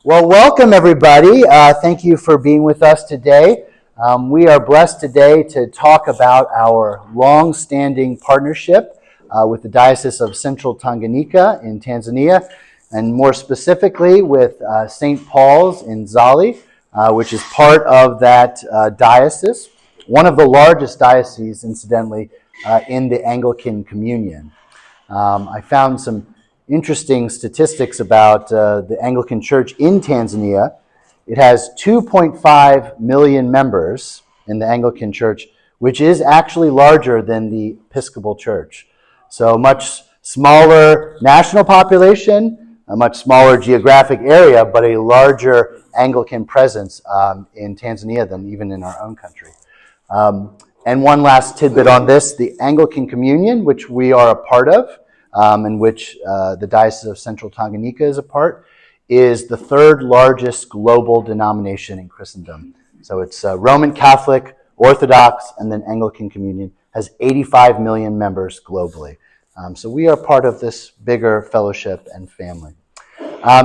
Well, welcome everybody. Thank you for being with us today. We are blessed today to talk about our long-standing partnership with the Diocese of Central Tanganyika in Tanzania, and more specifically with St. Paul's in Nzali, which is part of that diocese, one of the largest dioceses, incidentally, in the Anglican Communion. I found some interesting statistics about the Anglican Church in Tanzania. It has 2.5 million members in the Anglican Church, which is actually larger than the Episcopal Church. So much smaller national population, a much smaller geographic area, but a larger Anglican presence in Tanzania than even in our own country. And one last tidbit on this, the Anglican Communion, which we are a part of, in which the Diocese of Central Tanganyika is a part, is the third largest global denomination in Christendom. So it's Roman Catholic, Orthodox, and then Anglican Communion, has 85 million members globally. So we are part of this bigger fellowship and family.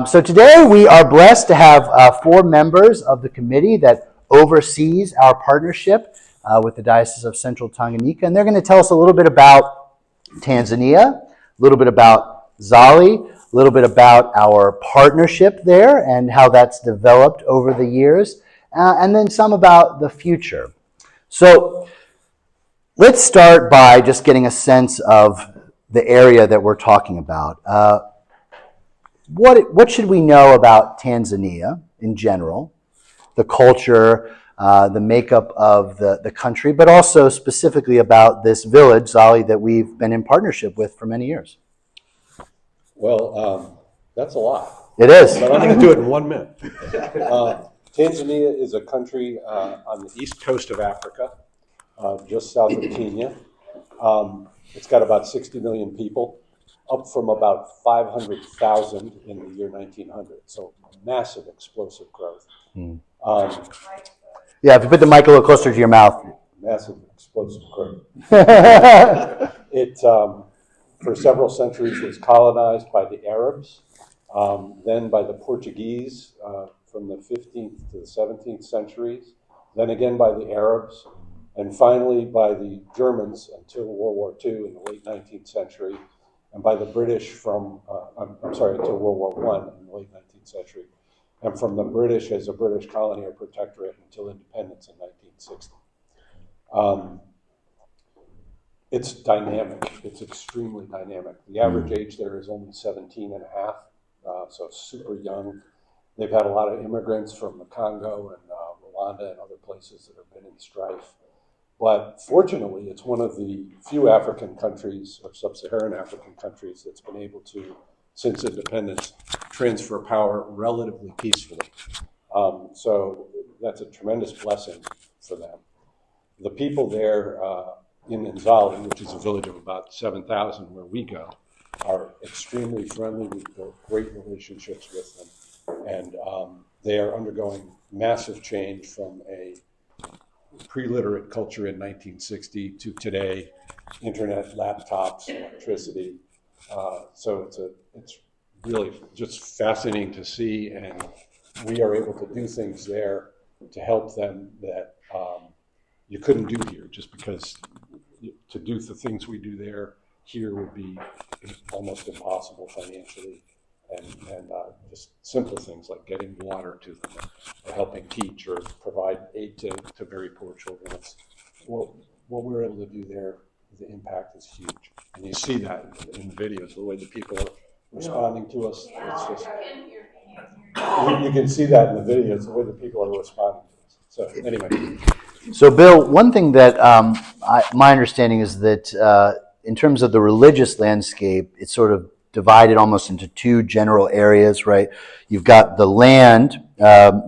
So today we are blessed to have 4 members of the committee that oversees our partnership with the Diocese of Central Tanganyika, and they're going to tell us a little bit about Tanzania, a little bit about Nzali, a little bit about our partnership there and how that's developed over the years, and then some about the future. So let's start by just getting a sense of the area that we're talking about. What should we know about Tanzania in general, the culture, the makeup of the country, but also specifically about this village, Nzali, that we've been in partnership with for many years? Well, that's a lot. It is. But I'm going to do it in 1 minute. Tanzania is a country on the east coast of Africa, just south of Kenya. It's got about 60 million people, up from about 500,000 in the year 1900. So massive, explosive growth. Yeah, if you put the mic a little closer to your mouth. Massive, explosive growth. It, for several centuries, was colonized by the Arabs, then by the Portuguese from the 15th to the 17th centuries, then again by the Arabs, and finally by the Germans until World War II in the late 19th century, and by the British until World War I in the late 19th century, and from the British as a British colony or protectorate until independence in 1960. It's dynamic. It's extremely dynamic. The average age there is only 17 and a half, so super young. They've had a lot of immigrants from the Congo and Rwanda and other places that have been in strife. But fortunately, it's one of the few African countries, or sub-Saharan African countries, that's been able to, since independence, transfer power relatively peacefully. So that's a tremendous blessing for them. The people there in Nzali, which is a village of about 7,000 where we go, are extremely friendly. We've built great relationships with them. And they are undergoing massive change from a pre-literate culture in 1960 to today, internet, laptops, electricity. So it's really just fascinating to see, and we are able to do things there to help them that you couldn't do here, just because to do the things we do there here would be almost impossible financially, and just simple things like getting water to them, or helping teach, or provide aid to very poor children. What we're able to do there, the impact is huge, and you see that in the videos, the way the people are responding to us. It's just, you can see that in the videos, the way the people are responding to us. So anyway. So Bill, one thing that my understanding is that in terms of the religious landscape, it's sort of divided almost into 2 general areas, right? You've got the land,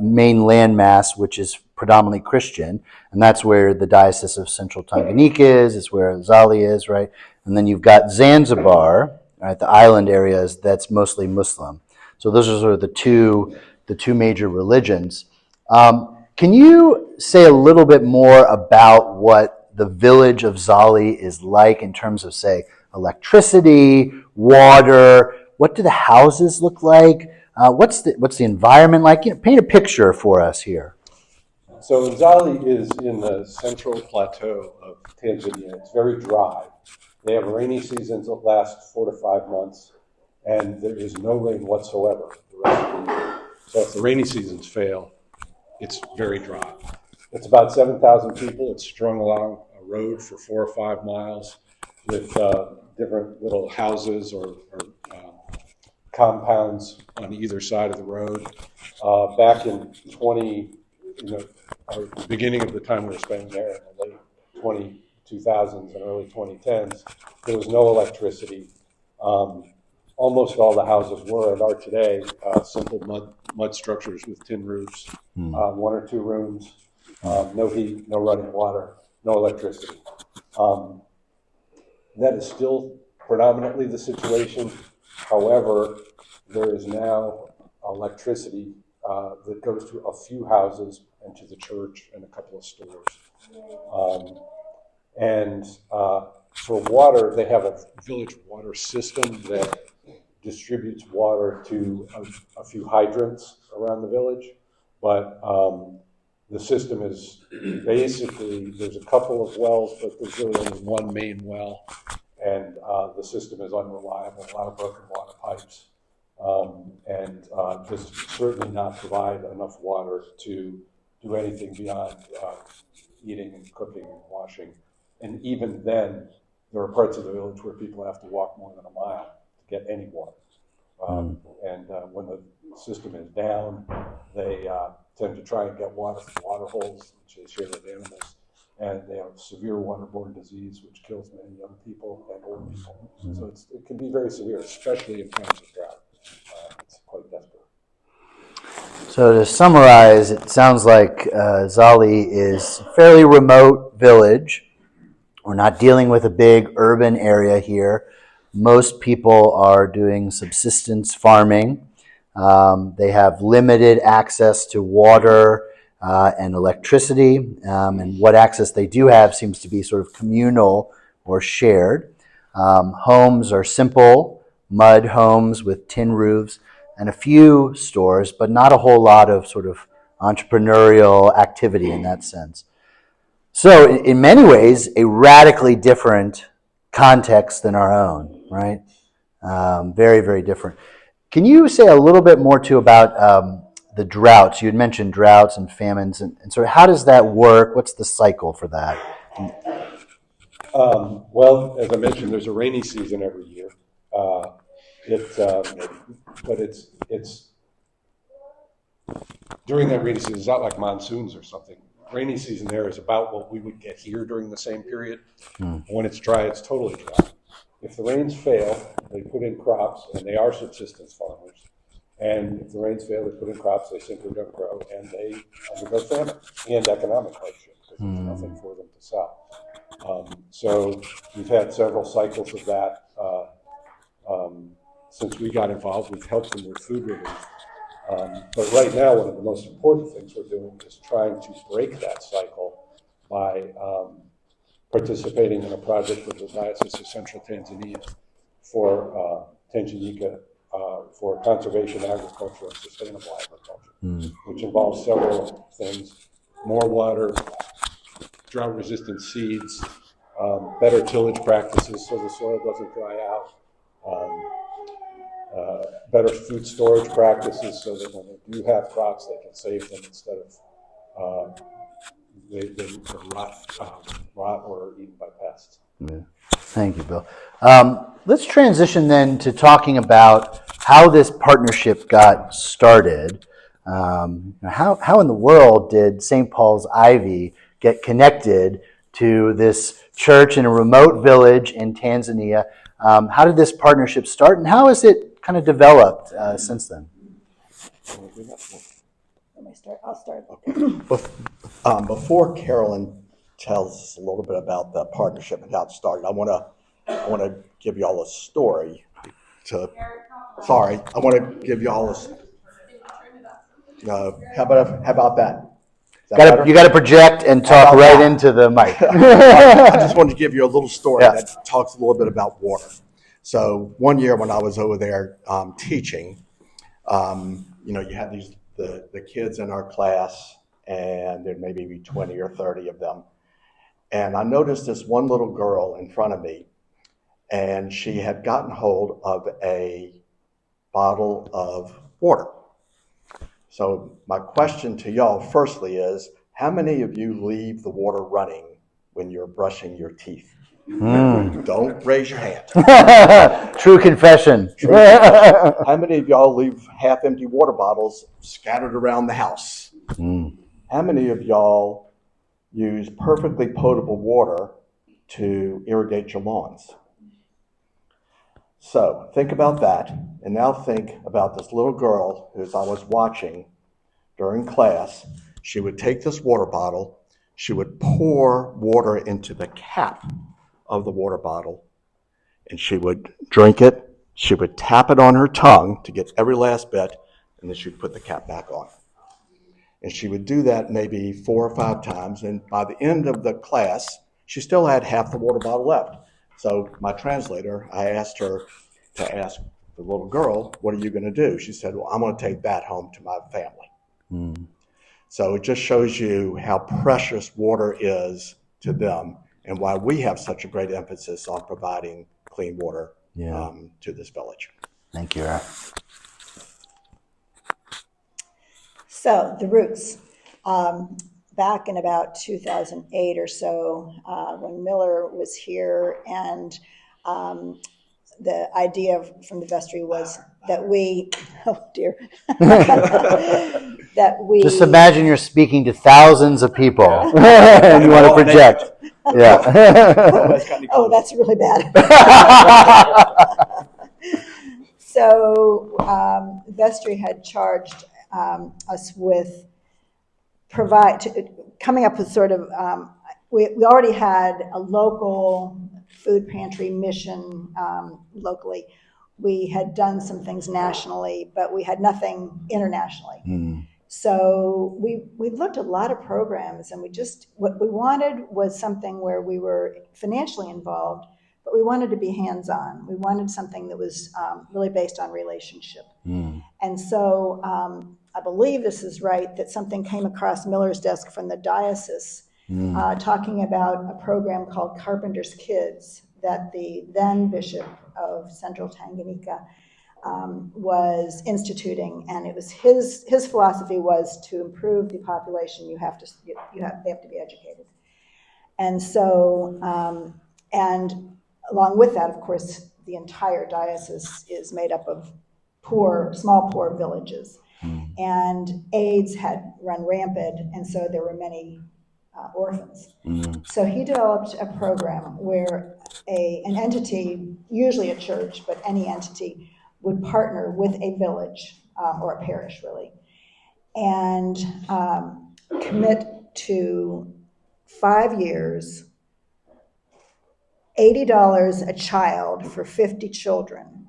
main land mass, which is predominantly Christian, and that's where the Diocese of Central Tanganyika is, it's where Nzali is, right? And then you've got Zanzibar, right, the island areas, that's mostly Muslim. So those are sort of the two major religions. Can you say a little bit more about what the village of Nzali is like in terms of, say, electricity, water? What do the houses look like? What's the environment like? Paint a picture for us here. So Nzali is in the central plateau of Tanzania. It's very dry. They have rainy seasons that last 4 to 5 months, and there is no rain whatsoever the rest of the year. So if the rainy seasons fail, it's very dry. It's about 7,000 people. It's strung along a road for 4 or 5 miles with different little houses or compounds on either side of the road. Back in the beginning of the time we were spending there in the late 2000s and early 2010s, there was no electricity. Almost all the houses were and are today simple mud structures with tin roofs, 1 or 2 rooms, no heat, no running water, no electricity. That is still predominantly the situation. However, there is now electricity that goes to a few houses and to the church and a couple of stores. For water, they have a village water system that distributes water to a few hydrants around the village. But the system is basically, there's a couple of wells, but there's really only one main well. And the system is unreliable, a lot of broken water pipes. And does certainly not provide enough water to do anything beyond eating and cooking and washing. And even then, there are parts of the village where people have to walk more than a mile to get any water. When the system is down, they tend to try and get water from water holes, which they share with animals. And they have severe waterborne disease, which kills many young people and old people. So it can be very severe, especially in times of drought. It's quite desperate. So to summarize, it sounds like Nzali is a fairly remote village. We're not dealing with a big urban area here. Most people are doing subsistence farming. They have limited access to water and electricity, and what access they do have seems to be sort of communal or shared. Homes are simple, mud homes with tin roofs, and a few stores, but not a whole lot of sort of entrepreneurial activity in that sense. So in many ways, a radically different context than our own, right? Very, very different. Can you say a little bit more too about the droughts? You had mentioned droughts and famines, and sort of how does that work? What's the cycle for that? Well, as I mentioned, there's a rainy season every year. But it's during that rainy season. It's not like monsoons or something. Rainy season there is about what we would get here during the same period. When it's dry, it's totally dry. If the rains fail, they put in crops, and they are subsistence farmers. And if the rains fail, they put in crops, they simply don't grow, and they undergo famine and economic hardship because there's nothing for them to sell. So we've had several cycles of that. Since we got involved, we've helped them with food relief. But right now, one of the most important things we're doing is trying to break that cycle by participating in a project with the Diocese of Central Tanzania for Tanganyika for conservation agriculture and sustainable agriculture, which involves several things: more water, drought-resistant seeds, better tillage practices so the soil doesn't dry out, better food storage practices so that when they do have crops, they can save them instead of they rot or eaten by pests. Yeah. Thank you, Bill. Let's transition then to talking about how this partnership got started. How in the world did St. Paul's Ivy get connected to this church in a remote village in Tanzania? How did this partnership start, and how has it kind of developed since then? I'll start. Before Carolyn tells us a little bit about the partnership and how it started, I want to give you all a story. I want to give you all a. How about that? You got to project and talk right into the mic. I just wanted to give you a little story that talks a little bit about water. So one year when I was over there teaching, You had the kids in our class, and there maybe be 20 or 30 of them. And I noticed this one little girl in front of me, and she had gotten hold of a bottle of water. So my question to y'all firstly is, how many of you leave the water running when you're brushing your teeth? Don't raise your hand. True confession. How many of y'all leave half-empty water bottles scattered around the house? How many of y'all use perfectly potable water to irrigate your lawns? So think about that, and now think about this little girl who, as I was watching during class, she would take this water bottle, she would pour water into the cap of the water bottle, and she would drink it, she would tap it on her tongue to get every last bit, and then she would put the cap back on. And she would do that maybe 4 or 5 times, and by the end of the class, she still had half the water bottle left. So my translator, I asked her to ask the little girl, what are you going to do? She said, well, I'm going to take that home to my family. So it just shows you how precious water is to them and why we have such a great emphasis on providing clean water to this village. Thank you, Eric. So the roots. Back in about 2008 or so, when Miller was here, and the idea from the vestry was that we, oh dear, that we... Just imagine you're speaking to thousands of people and you want to project. Yeah. Oh, that's really bad. So vestry had charged us with coming up with sort of, we already had a local food pantry mission locally. We had done some things nationally, but we had nothing internationally. So we looked at a lot of programs, and what we wanted was something where we were financially involved, but we wanted to be hands-on. We wanted something that was really based on relationship. And so I believe this is right, that something came across Miller's desk from the diocese talking about a program called Carpenter's Kids that the then Bishop of Central Tanganyika was instituting, and it was his philosophy was to improve the population. They have to be educated, and so and along with that, of course, the entire diocese is made up of small poor villages, and AIDS had run rampant, and so there were many orphans. So he developed a program where an entity, usually a church, but any entity, would partner with a village or a parish, really, and commit to 5 years, $80 a child for 50 children.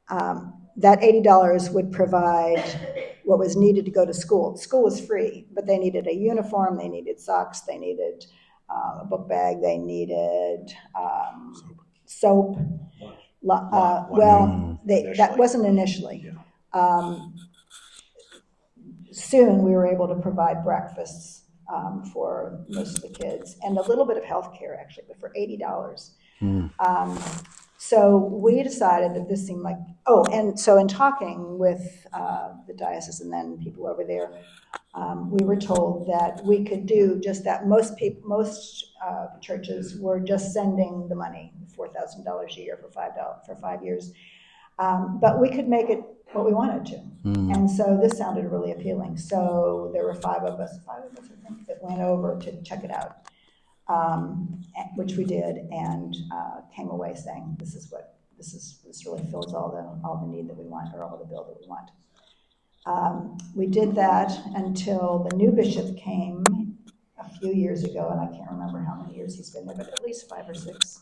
That $80 would provide what was needed to go to school. School was free, but they needed a uniform, they needed socks, they needed a book bag, they needed soap. That wasn't initially. Soon we were able to provide breakfasts for most of the kids, and a little bit of health care, actually, but for $80. So we decided that this seemed like, and so in talking with the diocese and then people over there, we were told that we could do just that. Most churches were just sending the money, $4,000 a year for 5 years, but we could make it what we wanted to. And so this sounded really appealing. So there were five of us, I think, that went over to check it out. Which we did, and came away saying, this really fills all the need that we want, or all the bill that we want. We did that until the new bishop came a few years ago, and I can't remember how many years he's been there, but at least 5 or 6.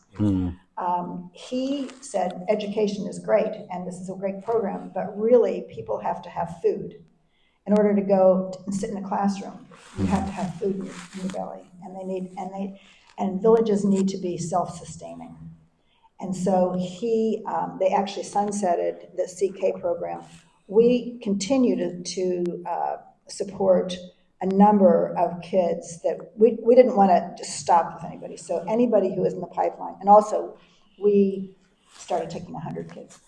He said education is great, and this is a great program, but really people have to have food. In order to go and sit in a classroom, you have to have food in your belly, and villages need to be self-sustaining. And so they actually sunsetted the CK program we continue to support a number of kids that we didn't want to just stop with anybody. So anybody who is in the pipeline, and also we started taking 100 kids.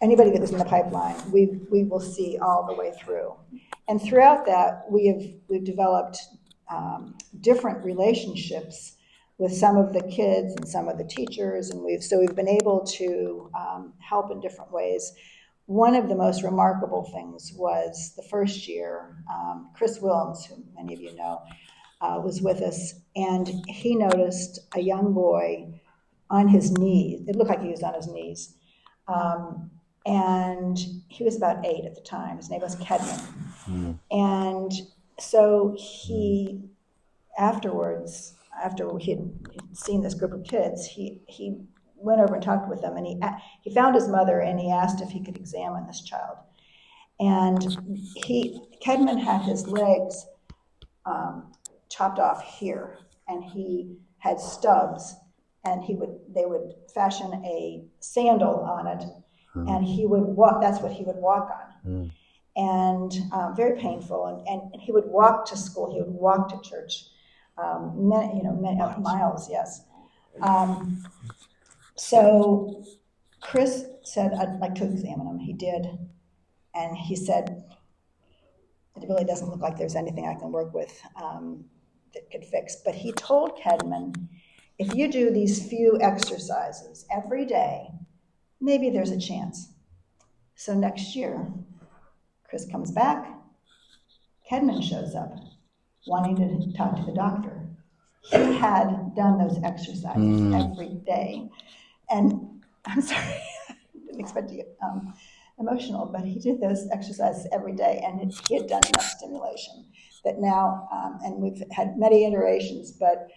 Anybody that was in the pipeline, we will see all the way through. And throughout that, we've developed different relationships with some of the kids and some of the teachers, and we've been able to help in different ways. One of the most remarkable things was the first year, Chris Wilms, who many of you know, was with us, and he noticed a young boy on his knees. It looked like he was on his knees. And he was about 8 at the time. His name was Kedman. And so he, afterwards, after he had seen this group of kids, he went over and talked with them, and he found his mother, and he asked if he could examine this child. And Kedman had his legs chopped off here, and he had stubs, and they would fashion a sandal on it, and he would walk. That's what he would walk on, and very painful. And he would walk to school. He would walk to church, many miles. Yes. So Chris said, "I'd like to examine him." He did, and he said, "It really doesn't look like there's anything I can work with that could fix." But he told Kedman, "If you do these few exercises every day, maybe there's a chance." So next year, Chris comes back. Kedman shows up, wanting to talk to the doctor. He had done those exercises every day. And I'm sorry, I didn't expect to get emotional, but he did those exercises every day, and he had done enough stimulation that now, and we've had many iterations, but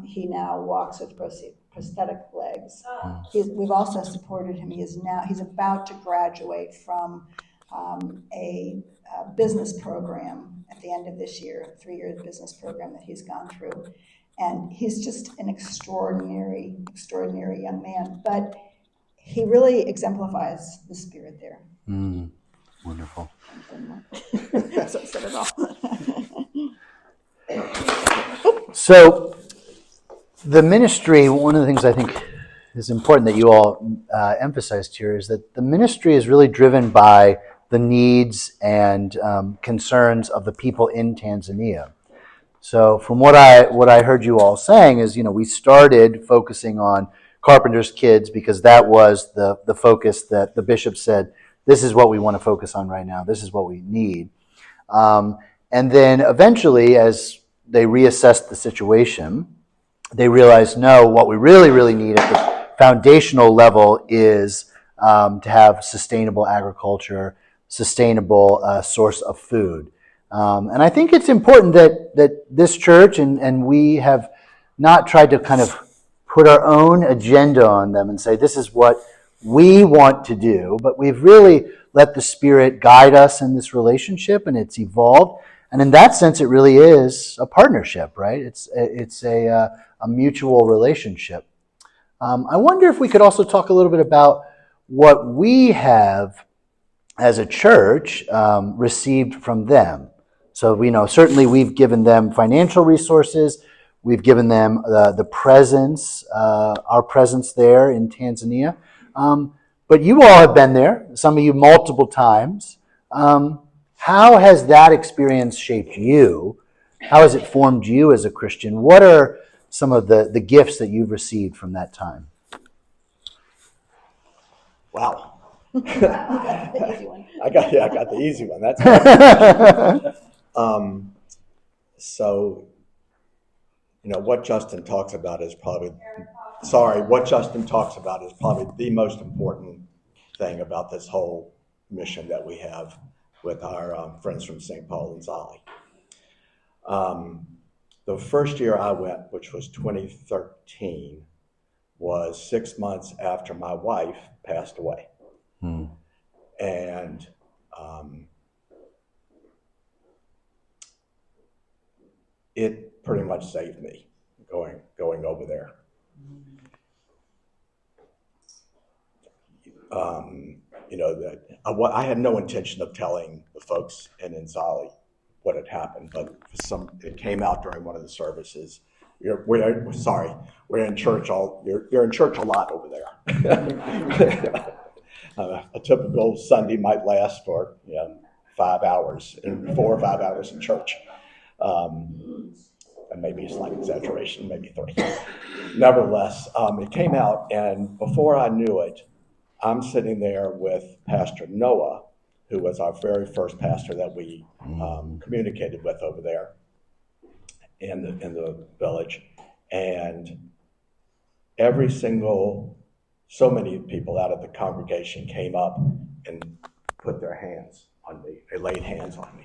he now walks with prosthetic legs. We've also supported him. He's about to graduate from a business program at the end of this year, a 3-year business program that he's gone through. And he's just an extraordinary, extraordinary young man. But he really exemplifies the spirit there. Wonderful. So it said it all. So the ministry, one of the things I think is important that you all emphasized here is that the ministry is really driven by the needs and concerns of the people in Tanzania. So from what I heard you all saying is, we started focusing on carpenters' kids because that was the focus that the bishop said, this is what we want to focus on right now. This is what we need. And then eventually, as they reassessed the situation, they realized, no, what we really, really need at the foundational level is to have sustainable agriculture, sustainable source of food. And I think it's important that this church and we have not tried to kind of put our own agenda on them and say, this is what we want to do, but we've really let the Spirit guide us in this relationship, and it's evolved. And in that sense, it really is a partnership, right? It's a mutual relationship. I wonder if we could also talk a little bit about what we have as a church received from them. So we know certainly we've given them financial resources. We've given them the presence, our presence there in Tanzania. But you all have been there, some of you multiple times. How has that experience shaped you? How has it formed you as a Christian? What are some of the gifts that you've received from that time? Wow. The easy one. I got the easy one. That's so, what Justin talks about is probably the most important thing about this whole mission that we have with our friends from St. Paul and Nzali. The first year I went, which was 2013, was 6 months after my wife passed away. And it pretty much saved me going over there. that I had no intention of telling the folks in Nzali what had happened, but it came out during one of the services. We're in church you're in church a lot over there. A typical Sunday might last for 5 hours, 4 or 5 hours in church. And maybe a slight exaggeration, maybe 3. Nevertheless, it came out, and before I knew it, I'm sitting there with Pastor Noah, who was our very first pastor that we communicated with over there in the village, and so many people out of the congregation came up and put their hands on me. They laid hands on me.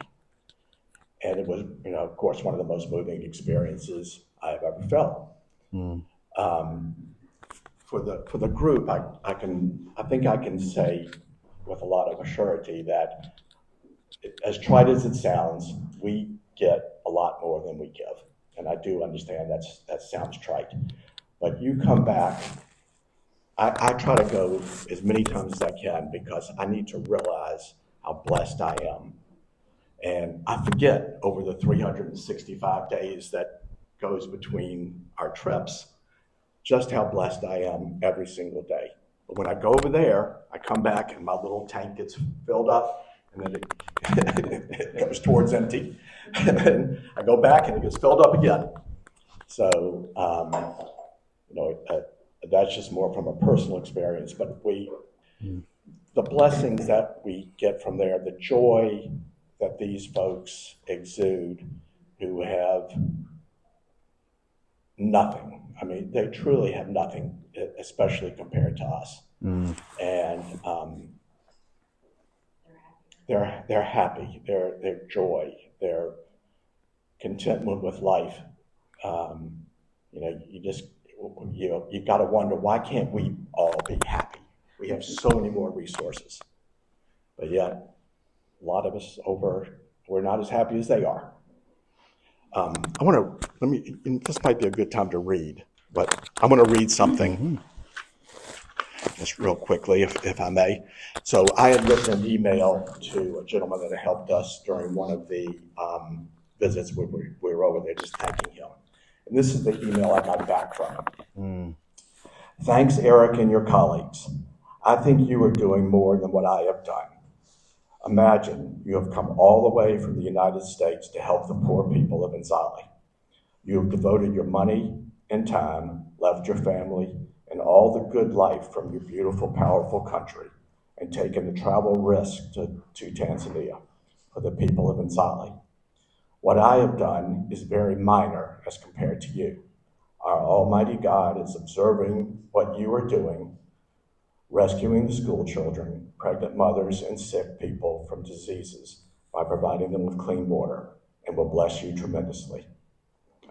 And it was, of course, one of the most moving experiences I've ever felt. For the group, I think I can say with a lot of assurity that, as trite as it sounds, we get a lot more than we give. And I do understand that sounds trite. But you come back, I try to go as many times as I can because I need to realize how blessed I am. And I forget over the 365 days that goes between our trips just how blessed I am every single day. But when I go over there, I come back and my little tank gets filled up, and then it goes towards empty. And then I go back and it gets filled up again. So, that's just more from a personal experience. But the blessings that we get from there, the joy that these folks exude who have nothing. I mean, they truly have nothing, especially compared to us. And they're happy, their joy, their contentment with life. You got to wonder, why can't we all be happy? We have so many more resources, but yet a lot of us we're not as happy as they are. This might be a good time to read, but I'm going to read something just real quickly, if I may. So I had written an email to a gentleman that helped us during one of the visits we were over there, just thanking him. And this is the email I got back from him. Thanks, Erik and your colleagues. I think you are doing more than what I have done. Imagine you have come all the way from the United States to help the poor people of Nzali. You have devoted your money and time, left your family, and all the good life from your beautiful, powerful country, and taken the travel risk to Tanzania for the people of Nzali. What I have done is very minor as compared to you. Our Almighty God is observing what you are doing, rescuing the school children, pregnant mothers, and sick people from diseases by providing them with clean water, and will bless you tremendously.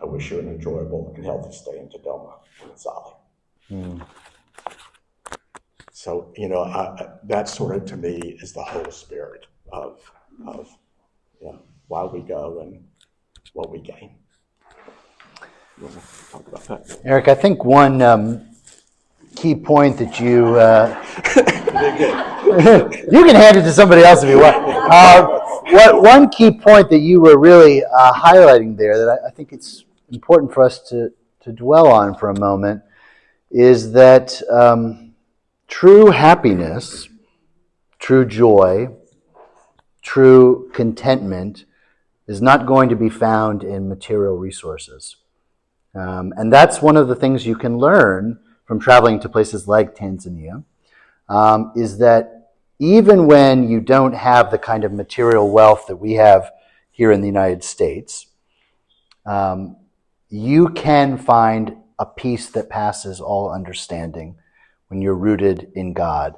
I wish you an enjoyable and healthy stay in Dodoma and Nzali. So, that sort of, to me, is the whole spirit of why we go and what we gain. You want to talk about that? Erik, I think one key point that you you can hand it to somebody else if you want. One key point that you were really highlighting there that I think it's important for us to dwell on for a moment is that true happiness, true joy, true contentment is not going to be found in material resources. And that's one of the things you can learn from traveling to places like Tanzania, is that even when you don't have the kind of material wealth that we have here in the United States, you can find a peace that passes all understanding when you're rooted in God.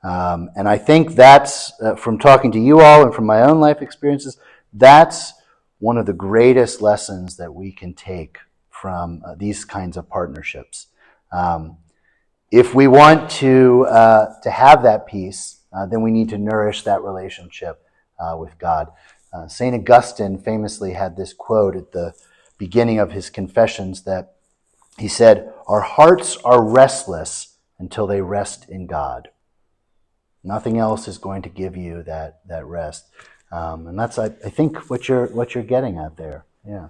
And I think that's, from talking to you all and from my own life experiences, that's one of the greatest lessons that we can take from these kinds of partnerships. If we want to have that peace, then we need to nourish that relationship with God. St. Augustine famously had this quote at the beginning of his Confessions that he said, "Our hearts are restless until they rest in God." Nothing else is going to give you that rest. And that's, I think, what you're getting at there. Yeah.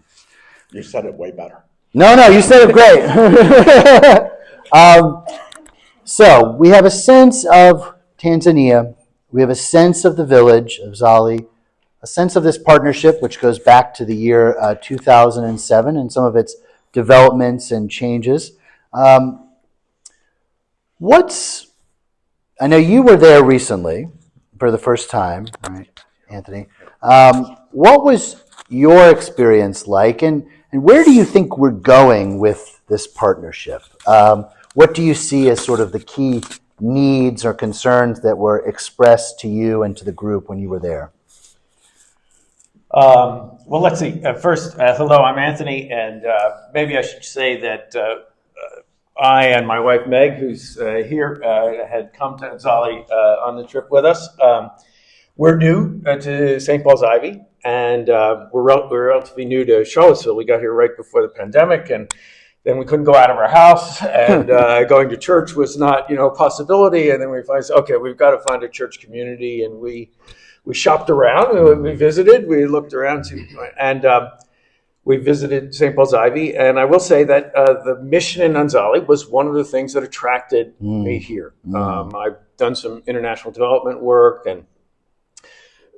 You said it way better. No, you said it great. So we have a sense of Tanzania. We have a sense of the village of Nzali, a sense of this partnership, which goes back to the year 2007 and some of its developments and changes. I know you were there recently for the first time, right, Anthony? What was your experience like, and where do you think we're going with this partnership? What do you see as sort of the key needs or concerns that were expressed to you and to the group when you were there? Well, let's see. First, hello, I'm Anthony, and maybe I should say that I and my wife Meg, who's here, had come to Nzali on the trip with us. We're new to St. Paul's Ivy, and we're relatively new to Charlottesville. We got here right before the pandemic, and then we couldn't go out of our house, and going to church was not, a possibility. And then we finally said, okay, we've got to find a church community, and we shopped around, we visited, we looked around, and we visited St. Paul's Ivy. And I will say that the mission in Nzali was one of the things that attracted me here. I've done some international development work and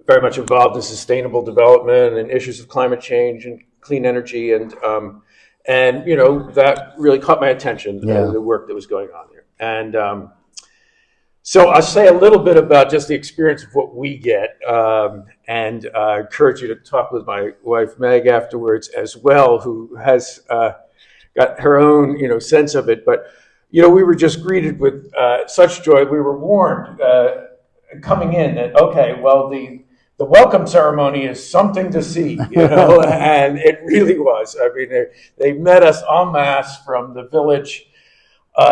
very much involved in sustainable development and issues of climate change and clean energy, and that really caught my attention, the work that was going on there. And so I'll say a little bit about just the experience of what we get, and I encourage you to talk with my wife Meg afterwards as well, who has got her own sense of it. But we were just greeted with such joy. We were warned coming in that, okay, well, the welcome ceremony is something to see, and it really was. I mean, they met us en masse from the village,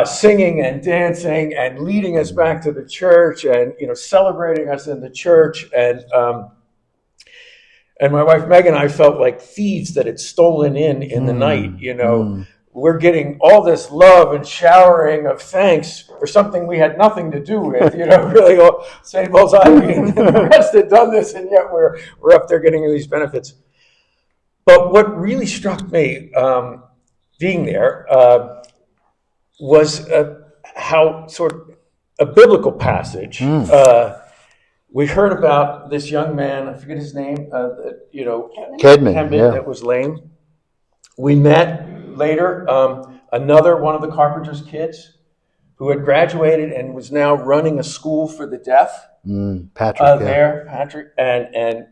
singing and dancing and leading us back to the church, and celebrating us in the church. And my wife Meg and I felt like thieves that had stolen in the night. We're getting all this love and showering of thanks for something we had nothing to do with, really all St. Paul's Ivy and the rest had done this, and yet we're up there getting these benefits. But what really struck me being there was how sort of a biblical passage. We heard about this young man, I forget his name, Kedman, that was lame. We met later another one of the carpenter's kids who had graduated and was now running a school for the deaf. Patrick. And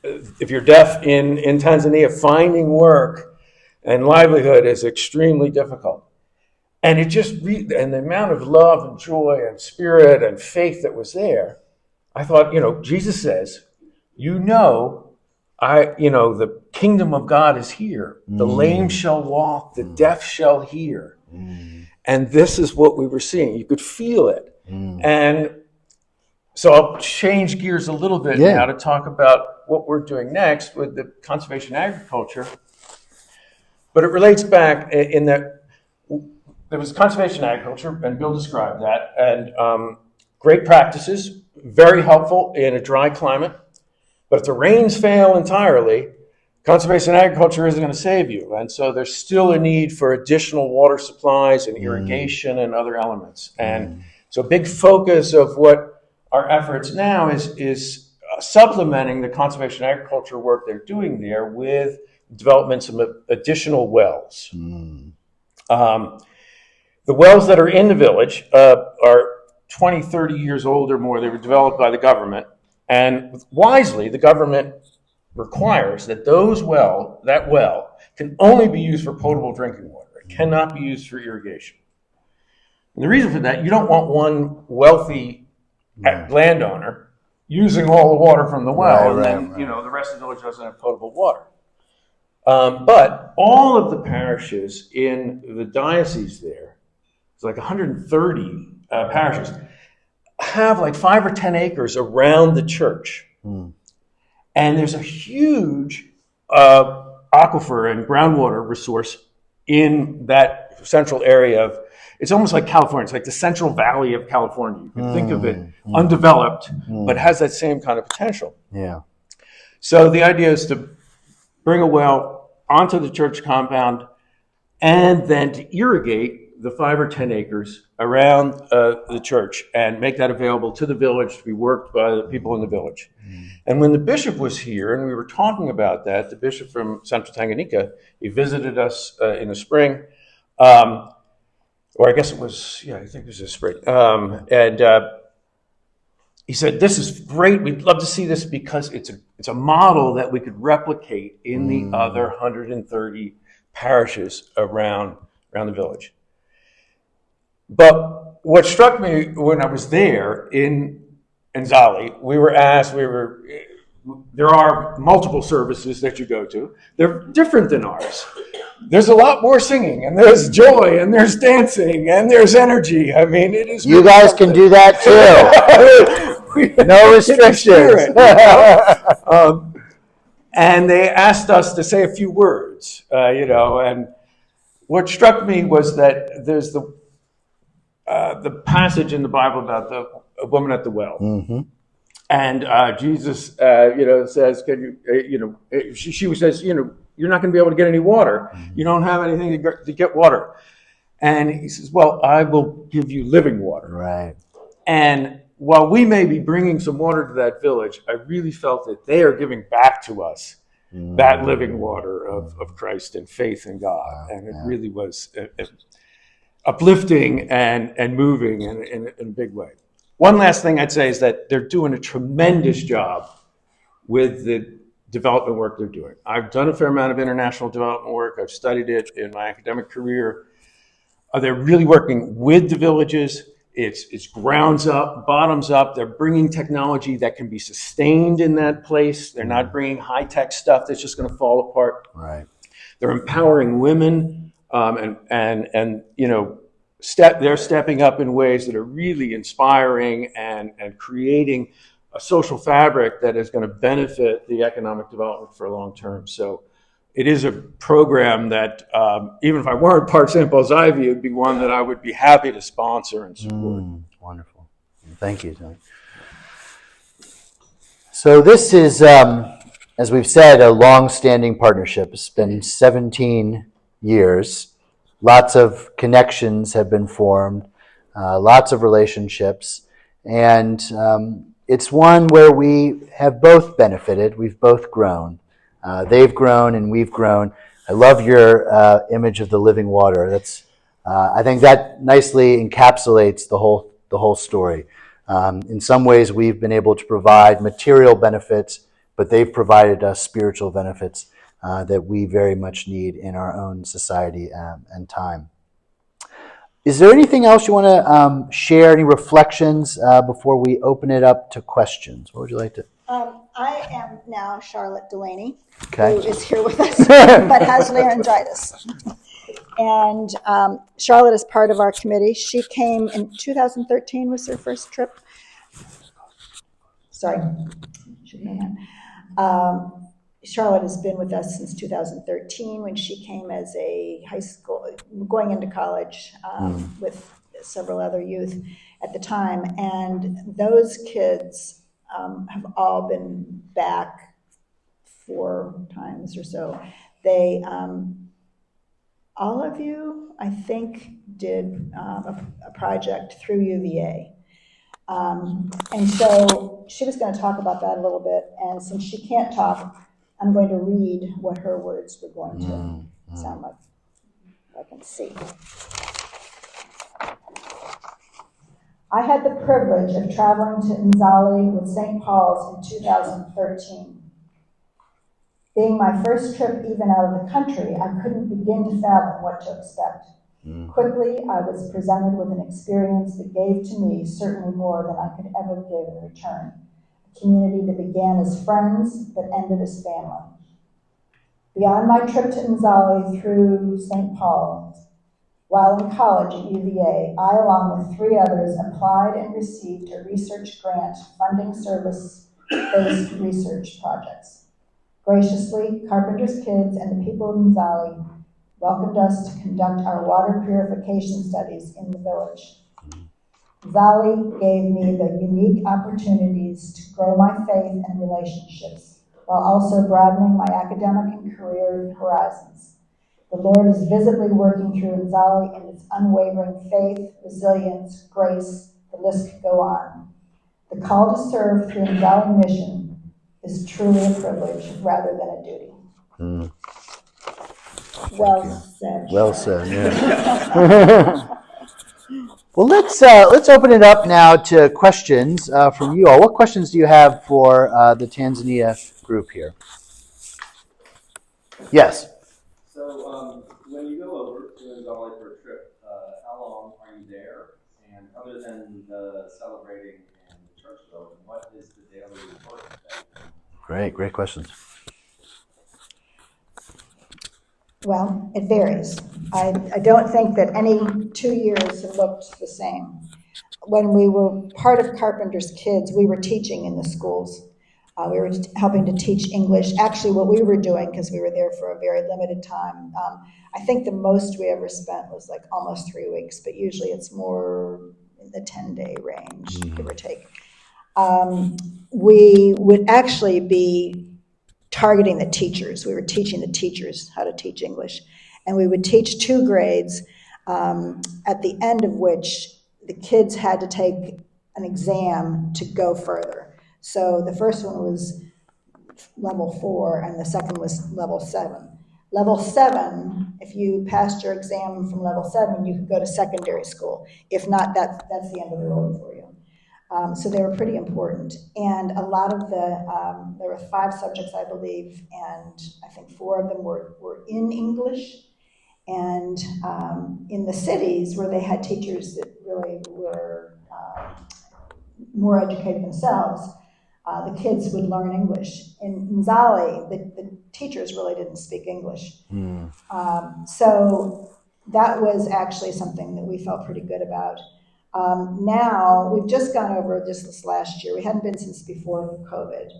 if you're deaf in Tanzania, finding work and livelihood is extremely difficult. And it just and the amount of love and joy and spirit and faith that was there, I thought, Jesus says, the kingdom of God is here. The lame shall walk, the deaf shall hear. And this is what we were seeing. You could feel it. And so I'll change gears a little bit now to talk about what we're doing next with the conservation agriculture. But it relates back in that there was conservation agriculture, and Bill described that, and great practices, very helpful in a dry climate. But if the rains fail entirely, conservation agriculture isn't going to save you. And so there's still a need for additional water supplies and irrigation and other elements. And so a big focus of what our efforts now is supplementing the conservation agriculture work they're doing there with developments of additional wells. The wells that are in the village are 20, 30 years old or more. They were developed by the government. And wisely, the government requires that that well can only be used for potable drinking water. It cannot be used for irrigation. And the reason for that, you don't want one wealthy landowner using all the water from the well, and then the rest of the village doesn't have potable water. But all of the parishes in the diocese there, it's like 130 parishes, have like 5 or 10 acres around the church. And there's a huge aquifer and groundwater resource in that central area of, it's almost like California. It's like the Central Valley of California. You can think of it undeveloped, but has that same kind of potential. Yeah. So the idea is to bring a well onto the church compound and then to irrigate the 5 or 10 acres around the church and make that available to the village to be worked by the people in the village. And when the bishop was here and we were talking about that, the bishop from Central Tanganyika, he visited us in the spring, or I guess it was, I think it was this spring. And he said, "This is great. We'd love to see this because it's a model that we could replicate in the other 130 parishes around the village." But what struck me when I was there in Nzali, we were asked, there are multiple services that you go to. They're different than ours. There's a lot more singing, and there's joy, and there's dancing, and there's energy. I mean, it is. You guys can do that too. No restrictions. And they asked us to say a few words, and what struck me was that there's the passage in the Bible about the woman at the well. Mm-hmm. And Jesus, says, "Can you, she says, you're not going to be able to get any water. You don't have anything to get water." And he says, "Well, I will give you living water." Right. And while we may be bringing some water to that village, I really felt that they are giving back to us that living water of Christ and faith in God. And it really was uplifting and moving in a big way. One last thing I'd say is that they're doing a tremendous job with the development work they're doing. I've done a fair amount of international development work. I've studied it in my academic career. They're really working with the villages. It's grounds up, bottoms up. They're bringing technology that can be sustained in that place. They're not bringing high-tech stuff that's just going to fall apart. Right. They're empowering women, they're stepping up in ways that are really inspiring and creating a social fabric that is going to benefit the economic development for a long term. So it is a program that, even if I weren't part St. Paul's Ivy, it would be one that I would be happy to sponsor and support. Wonderful. Thank you, Tony. So this is, as we've said, a long-standing partnership. It's been 17 years. Lots of connections have been formed, lots of relationships, and it's one where we have both benefited. We've both grown. They've grown and we've grown. I love your image of the living water. That's, I think that nicely encapsulates the whole story. In some ways, we've been able to provide material benefits, but they've provided us spiritual benefits that we very much need in our own society and time. Is there anything else you want to share, any reflections before we open it up to questions? What would you like to? I am now Charlotte Delaney, Okay. who is here with us, but has laryngitis. And Charlotte is part of our committee. She came in 2013 was her first trip. Sorry. Should know that. Charlotte has been with us since 2013 when she came as a high school, going into college with several other youth at the time. And those kids have all been back 4 times or so. They, all of you, I think, did a project through UVA. And so she was going to talk about that a little bit. And since she can't talk, I'm going to read what her words were going to sound like. I can see. I had the privilege of traveling to Nzali with St. Paul's in 2013. Being my first trip even out of the country, I couldn't begin to fathom what to expect. Quickly, I was presented with an experience that gave to me certainly more than I could ever give in return. A community that began as friends but ended as family. Beyond my trip to Nzali through St. Paul's, while in college at UVA, I, along with 3 others, applied and received a research grant funding service-based research projects. Graciously, Carpenter's Kids and the people of Nzali welcomed us to conduct our water purification studies in the village. Nzali gave me the unique opportunities to grow my faith and relationships, while also broadening my academic and career horizons. The Lord is visibly working through Nzali in its unwavering faith, resilience, grace, the list could go on. The call to serve through Nzali mission is truly a privilege rather than a duty. Mm. Well said. Well said, yeah. Well, let's open it up now to questions from you all. What questions do you have for the Tanzania group here? Yes. So when you go over to Nzali for a trip, how long are you there? And other than the celebrating and the church building, what is the daily report? Great questions. Well, it varies. I don't think that any 2 years have looked the same. When we were part of Carpenter's Kids, we were teaching in the schools. We were helping to teach English. Actually, what we were doing, because we were there for a very limited time, I think the most we ever spent was like almost 3 weeks, but usually it's more in the 10-day range, give or take. We would actually be targeting the teachers. We were teaching the teachers how to teach English. And we would teach 2 grades, at the end of which the kids had to take an exam to go further. So the first one was level 4 and the second was level 7. Level 7, if you passed your exam from level 7, you could go to secondary school. If not, that's the end of the road for you. So they were pretty important. And a lot of there were 5 subjects, I believe, and I think 4 of them were in English. And in the cities where they had teachers that really were more educated themselves, the kids would learn English. In Nzali, the teachers really didn't speak English. So that was actually something that we felt pretty good about. Now, we've just gone over this last year. We hadn't been since before COVID.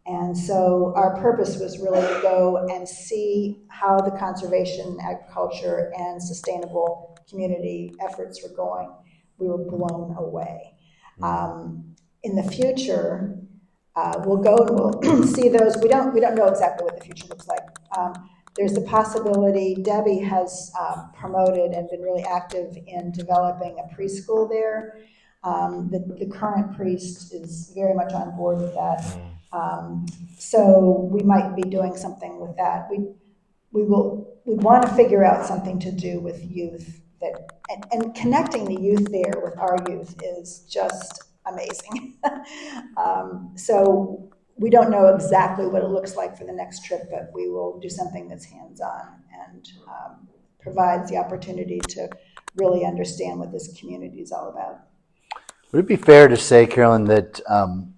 And so our purpose was really to go and see how the conservation, agriculture, and sustainable community efforts were going. We were blown away. In the future, we'll go and we'll see those. We don't know exactly what the future looks like. There's the possibility, Debbie has promoted and been really active in developing a preschool there. The current priest is very much on board with that. So we might be doing something with that. We want to figure out something to do with youth and connecting the youth there with our youth is just amazing. So we don't know exactly what it looks like for the next trip, but we will do something that's hands-on and provides the opportunity to really understand what this community is all about. Would it be fair to say, Carolyn, that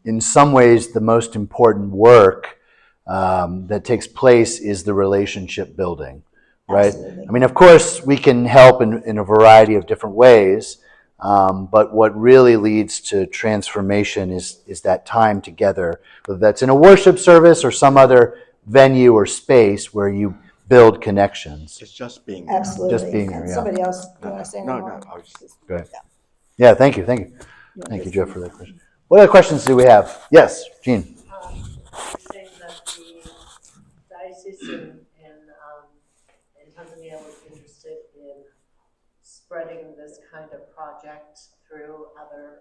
in some ways the most important work that takes place is the relationship building, right? Absolutely. I mean, of course, we can help in a variety of different ways, but what really leads to transformation is that time together, whether that's in a worship service or some other venue or space where you build connections. It's just being there. Absolutely. Just being there, And yeah. somebody else, do you want to say No, more? I was just... Great. Yeah, thank you. Thank you, Jeff, for that question. What other questions do we have? Yes, Jean. You're saying that the diocese in Tanzania was interested in spreading this kind of project through other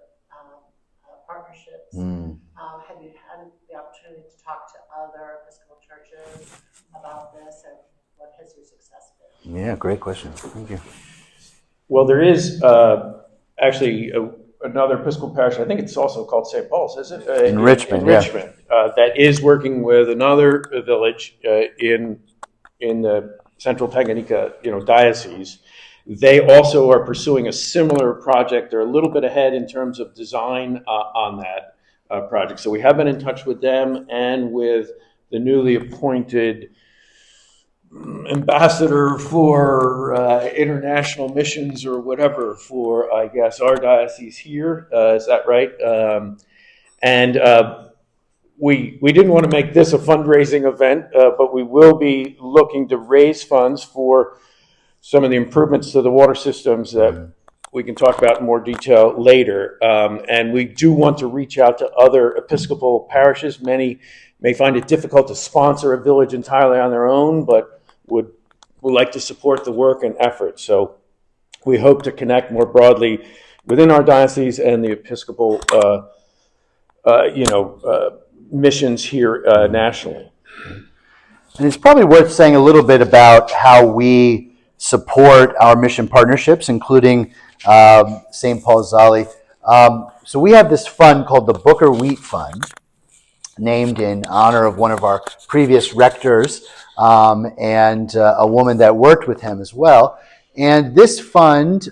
partnerships. Have you had the opportunity to talk to other Episcopal churches about this, and what has your success been? Yeah, great question. Thank you. Well, there is actually another Episcopal parish, I think it's also called St. Paul's, is it? In Richmond, in Richmond, that is working with another village in the central Tanganyika, diocese. They also are pursuing a similar project. They're a little bit ahead in terms of design on that project. So we have been in touch with them and with the newly appointed ambassador for international missions or whatever for, I guess, our diocese here. Is that right? We didn't want to make this a fundraising event, but we will be looking to raise funds for some of the improvements to the water systems that we can talk about in more detail later. And we do want to reach out to other Episcopal parishes. Many may find it difficult to sponsor a village entirely on their own, but would like to support the work and effort. So we hope to connect more broadly within our diocese and the Episcopal missions here nationally. And it's probably worth saying a little bit about how we support our mission partnerships, including St. Paul Nzali. So we have this fund called the Booker Wheat Fund, named in honor of one of our previous rectors and a woman that worked with him as well. And this fund,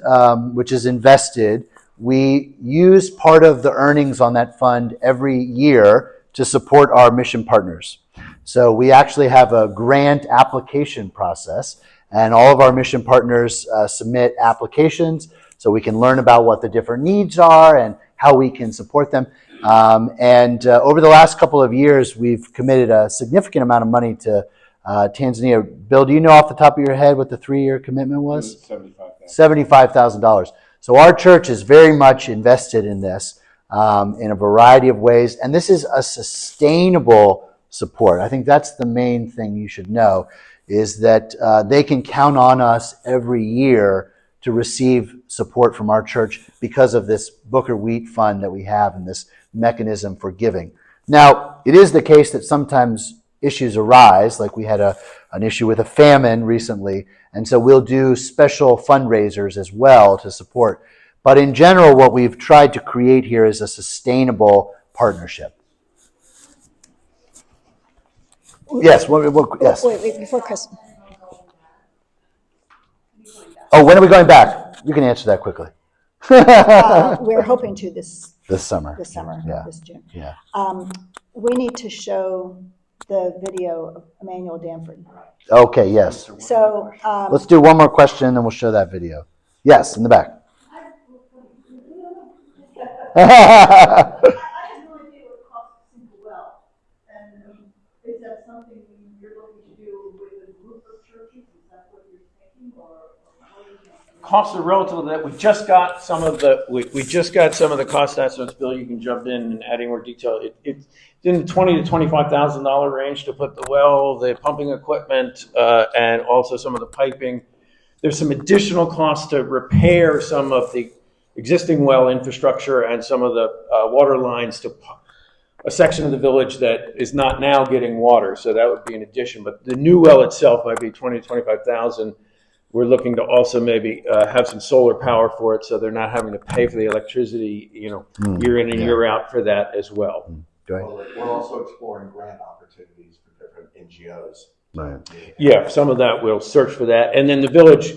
which is invested, we use part of the earnings on that fund every year to support our mission partners. So we actually have a grant application process, and all of our mission partners submit applications so we can learn about what the different needs are and how we can support them. And over the last couple of years, we've committed a significant amount of money to Tanzania. Bill, do you know off the top of your head what the 3-year commitment was? $75,000. So our church is very much invested in this in a variety of ways, and this is a sustainable support. I think that's the main thing you should know, is that they can count on us every year to receive support from our church because of this Booker Wheat Fund that we have and this mechanism for giving. Now, it is the case that sometimes issues arise, like we had an issue with a famine recently, and so we'll do special fundraisers as well to support. But in general, what we've tried to create here is a sustainable partnership. Yes, yes. Wait, before Chris. Oh, when are we going back? You can answer that quickly. We're hoping to this summer. Yeah. This June. Yeah. We need to show the video of Emmanuel Danford. Okay, yes. So Let's do one more question, and then we'll show that video. Yes, in the back. I have no idea what costs a simple well. And is that something you're looking to do with a group of churches? Is that what you're thinking, or what are you thinking? Costs are relative to that. We just got some of the cost estimates. Bill, you can jump in and add any more detail. It's in the $20,000 to $25,000 range to put the well, the pumping equipment, and also some of the piping. There's some additional costs to repair some of the existing well infrastructure and some of the water lines to a section of the village that is not now getting water. So that would be an addition. But the new well itself might be $20,000 to $25,000. We're looking to also maybe have some solar power for it, so they're not having to pay for the electricity, year in and year out for that as well. We're also exploring grant opportunities for different NGOs. Right. Yeah, some of that we'll search for that, and then the village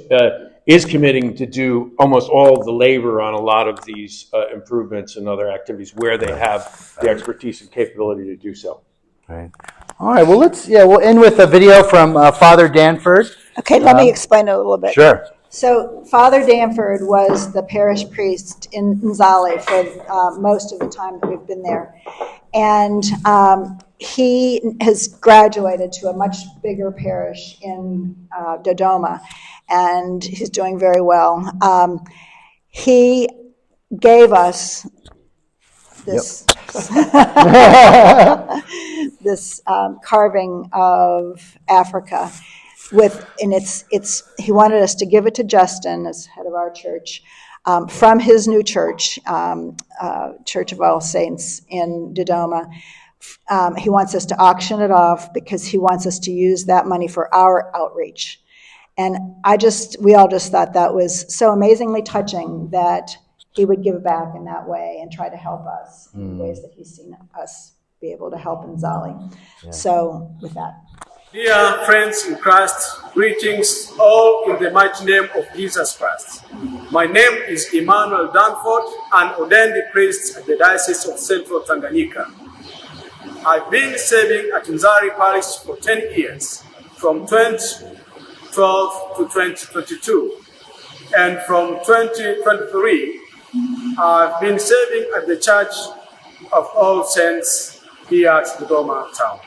is committing to do almost all of the labor on a lot of these improvements and other activities where they have the expertise and capability to do so. Right. All right. Well, we'll end with a video from Father Danford. Okay, let me explain it a little bit. Sure. So Father Danford was the parish priest in Nzali for most of the time that we've been there. And he has graduated to a much bigger parish in Dodoma, and he's doing very well. He gave us this this carving of Africa. He wanted us to give it to Justin as head of our church from his new church, Church of All Saints in Dodoma. He wants us to auction it off because he wants us to use that money for our outreach. And we all just thought that was so amazingly touching that he would give back in that way and try to help us in ways that he's seen us be able to help Nzali. Yeah. So with that. Dear friends in Christ, greetings all in the mighty name of Jesus Christ. My name is Emmanuel Danford, an ordained priest at the Diocese of Central Tanganyika. I've been serving at Nzali Parish for 10 years, from 2012 to 2022. And from 2023, I've been serving at the Church of All Saints here at Dodoma town.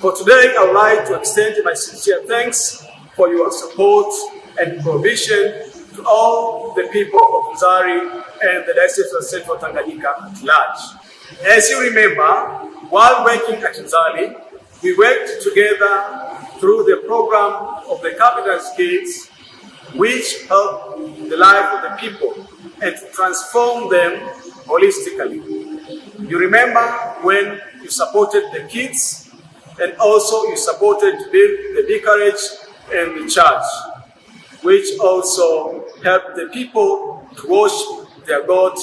For today, I would like to extend my sincere thanks for your support and provision to all the people of Nzali and the Diocese of Central Tanganyika at large. As you remember, while working at Nzali, we worked together through the program of the Capital's Kids, which help the life of the people and to transform them holistically. You remember when you supported the kids and also you supported to build the vicarage and the church, which also helped the people to worship their God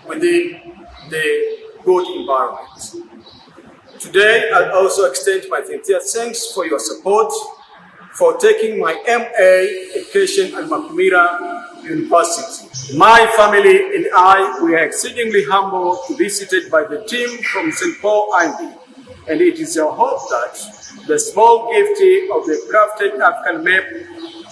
within the good environment. Today, I also extend my sincere thanks for your support for taking my MA education at Makumira University. My family and I were exceedingly humbled to be visited by the team from St. Paul IB, and it is our hope that the small gift of the crafted African map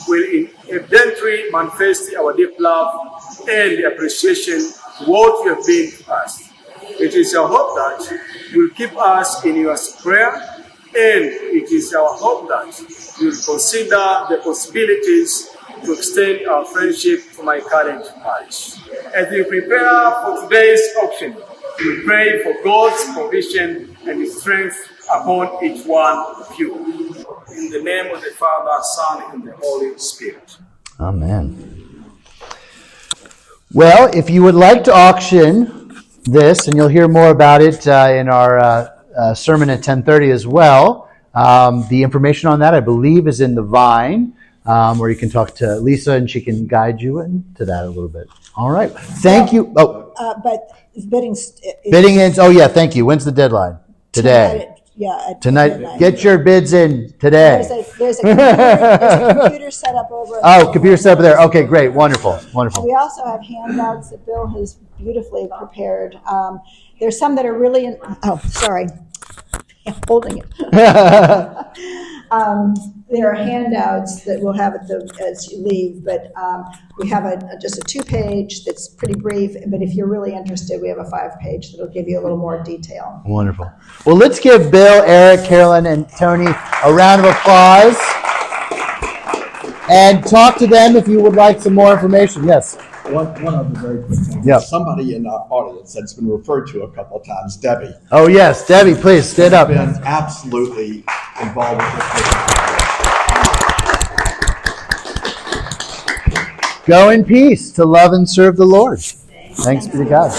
will evidently manifest our deep love and appreciation for what you have been to us. It is our hope that you will keep us in your prayer, and it is our hope that you will consider the possibilities to extend our friendship to my current parish. As we prepare for today's auction, we pray for God's provision and strength upon each one of you. In the name of the Father, Son, and the Holy Spirit. Amen. Well, if you would like to auction this, and you'll hear more about it in our sermon at 10:30 as well. The information on that, I believe, is in the Vine, where you can talk to Lisa and she can guide you into that a little bit. All right. Thank you. Oh, But bidding. bidding ends. Oh, yeah. Thank you. When's the deadline? Today. Tonight. Midnight. Get your bids in today. There's a computer set up over. Oh, computer set up there. Okay, great. Wonderful. Wonderful. We also have handouts that Bill has beautifully prepared. There's some that are really, sorry, I'm holding it. There are handouts that we'll have as you leave, but we have just a 2-page that's pretty brief, but if you're really interested, we have a 5-page that'll give you a little more detail. Wonderful. Well, let's give Bill, Erik, Carolyn, and Tony a round of applause. And talk to them if you would like some more information. Yes. One other very quick thing. Yep. Somebody in our audience that's been referred to a couple of times, Debbie. Oh, yes. Debbie, please stand up. Been absolutely involved with this. Go in peace to love and serve the Lord. Thanks be to God.